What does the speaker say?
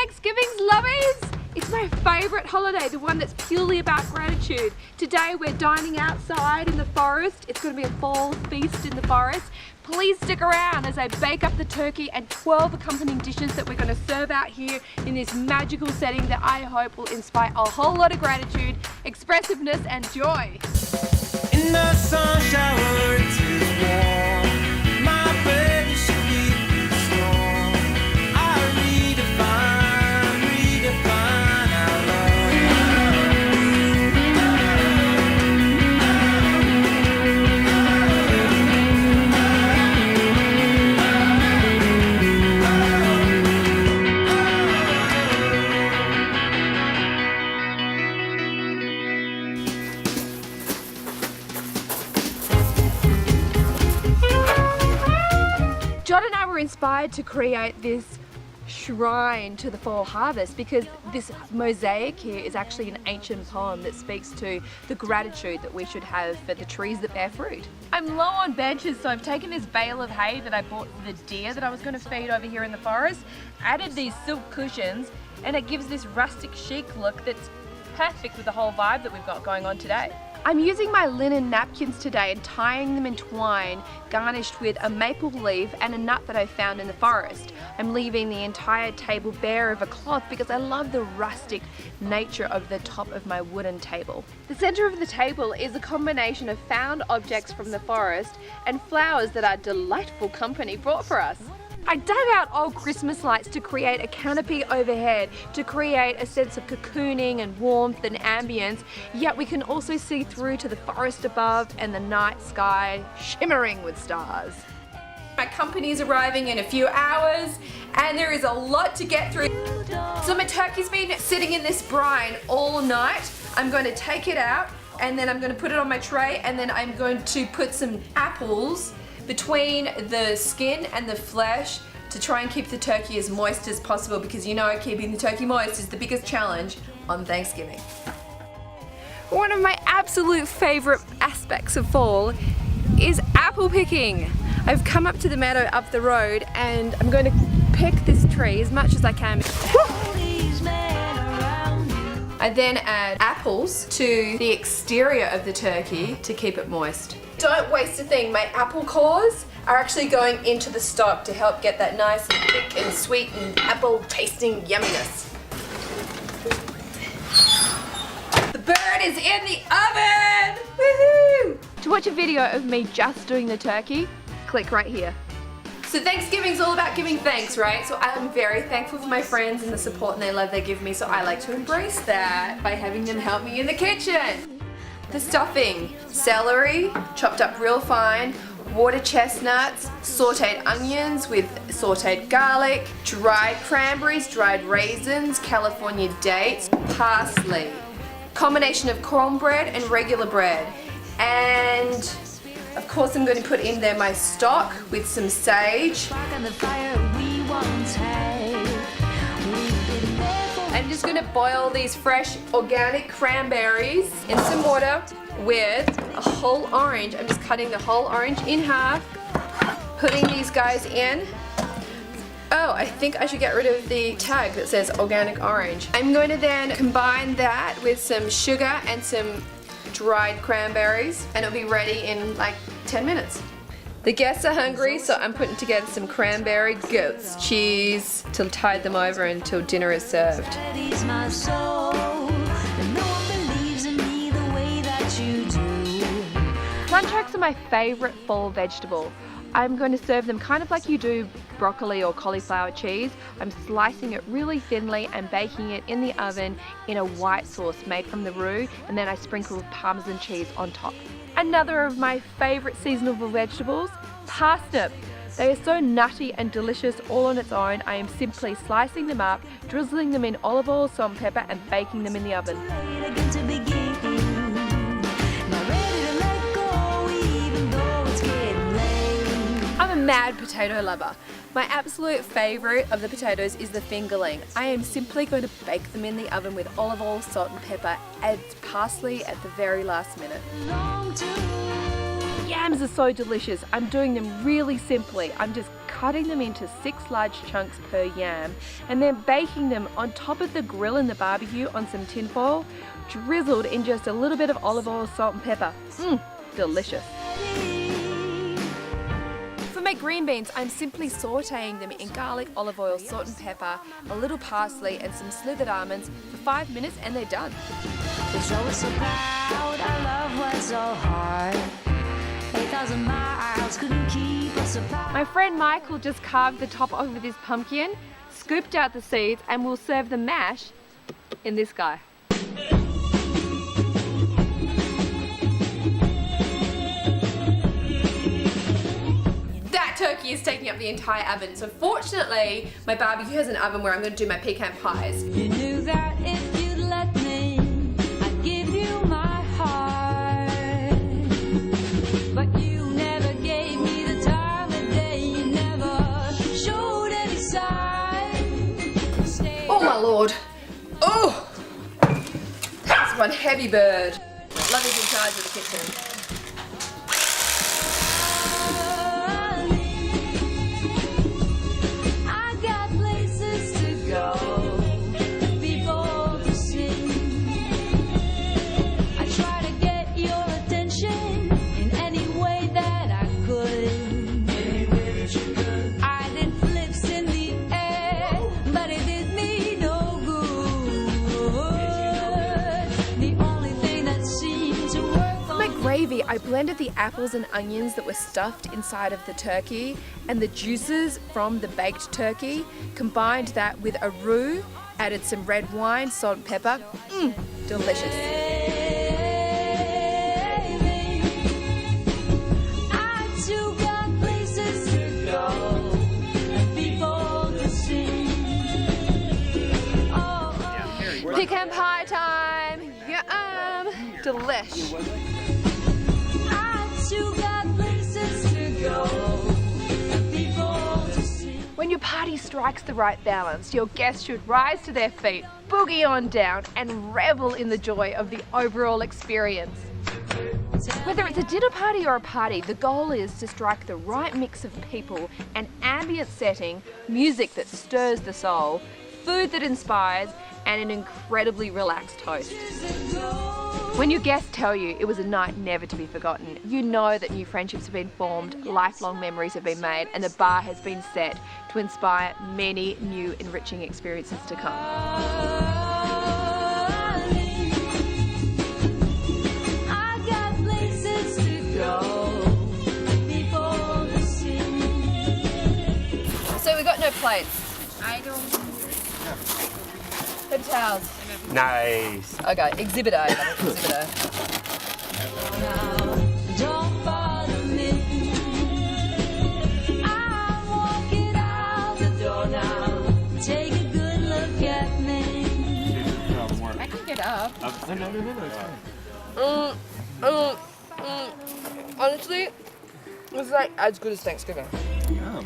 Thanksgiving's lovies! It's my favourite holiday, the one that's purely about gratitude. Today we're dining outside in the forest. It's going to be a fall feast in the forest. Please stick around as I bake up the turkey and 12 accompanying dishes that we're going to serve out here in this magical setting that I hope will inspire a whole lot of gratitude, expressiveness and joy. In the sunshine where it is warm, my baby should be strong. I redefine our love. John and I were inspired to create this shrine to the fall harvest because this mosaic here is actually an ancient poem that speaks to the gratitude that we should have for the trees that bear fruit. I'm low on benches, so I've taken this bale of hay that I bought for the deer that I was going to feed over here in the forest, added these silk cushions, and it gives this rustic chic look that's perfect with the whole vibe that we've got going on today. I'm using my linen napkins today and tying them in twine garnished with a maple leaf and a nut that I found in the forest. I'm leaving the entire table bare of a cloth because I love the rustic nature of the top of my wooden table. The center of the table is a combination of found objects from the forest and flowers that our delightful company brought for us. I dug out old Christmas lights to create a canopy overhead, to create a sense of cocooning and warmth and ambience, yet we can also see through to the forest above and the night sky shimmering with stars. My company's arriving in a few hours and there is a lot to get through. So my turkey's been sitting in this brine all night. I'm going to take it out and then I'm going to put it on my tray and then I'm going to put some apples between the skin and the flesh to try and keep the turkey as moist as possible because you know keeping the turkey moist is the biggest challenge on Thanksgiving. One of my absolute favourite aspects of fall is apple picking. I've come up to the meadow up the road and I'm going to pick this tree as much as I can. I then add apples to the exterior of the turkey to keep it moist. Don't waste a thing. My apple cores are actually going into the stock to help get that nice and thick and sweet and apple tasting yumminess. The bird is in the oven! Woohoo! To watch a video of me just doing the turkey, click right here. So Thanksgiving's all about giving thanks, right? So I'm very thankful for my friends and the support and the love they give me, so I like to embrace that by having them help me in the kitchen. The stuffing: celery, chopped up real fine, water chestnuts, sauteed onions with sauteed garlic, dried cranberries, dried raisins, California dates, parsley. Combination of cornbread and regular bread. And of course I'm going to put in there my stock with some sage. I'm just going to boil these fresh organic cranberries in some water with a whole orange. I'm just cutting the whole orange in half, putting these guys in. Oh, I think I should get rid of the tag that says organic orange. I'm going to then combine that with some sugar and some dried cranberries and it'll be ready in like 10 minutes. The guests are hungry, so I'm putting together some cranberry goat's cheese to tide them over until dinner is served. Lunchocks are my favourite fall vegetable. I'm going to serve them kind of like you do broccoli or cauliflower cheese. I'm slicing it really thinly and baking it in the oven in a white sauce made from the roux, and then I sprinkle Parmesan cheese on top. Another of my favourite seasonal vegetables, parsnip. They are so nutty and delicious all on its own. I am simply slicing them up, drizzling them in olive oil, salt and pepper and baking them in the oven. I'm a mad potato lover. My absolute favourite of the potatoes is the fingerling. I am simply going to bake them in the oven with olive oil, salt and pepper, add parsley at the very last minute. yams are so delicious. I'm doing them really simply. I'm just cutting them into 6 large chunks per yam and then baking them on top of the grill in the barbecue on some tin foil, drizzled in just a little bit of olive oil, salt and pepper. Delicious. For my green beans, I'm simply sauteing them in garlic, olive oil, salt and pepper, a little parsley and some slivered almonds for 5 minutes and they're done. It's always so proud, our love was so hard. 8,000 miles couldn't keep us apart. My friend Michael just carved the top off of this pumpkin, scooped out the seeds and we'll serve the mash in this guy. Turkey is taking up the entire oven, so fortunately my barbecue has an oven where I'm going to do my pecan pies. You knew that if you'd let me, I'd give you my heart. But you never gave me the time of day, you never showed any sign. Oh my lord! Oh! That's one heavy bird. Love is in charge of the kitchen. Gravy, I blended the apples and onions that were stuffed inside of the turkey and the juices from the baked turkey, combined that with a roux, added some red wine, salt and pepper. Delicious. Pecan pie time! Yum! Delish. When your party strikes the right balance, your guests should rise to their feet, boogie on down, and revel in the joy of the overall experience. Whether it's a dinner party or a party, the goal is to strike the right mix of people, an ambient setting, music that stirs the soul, food that inspires, and an incredibly relaxed host. When your guests tell you it was a night never to be forgotten, you know that new friendships have been formed, lifelong memories have been made, and the bar has been set to inspire many new enriching experiences to come. So we got no plates. I don't. Paper towels. Nice. Okay, exhibit A. Exhibit A. Don't bother me. I'm walking out the door now. Take a good look at me. I can get up. No, it's fine. Honestly, it's like as good as Thanksgiving. Yum.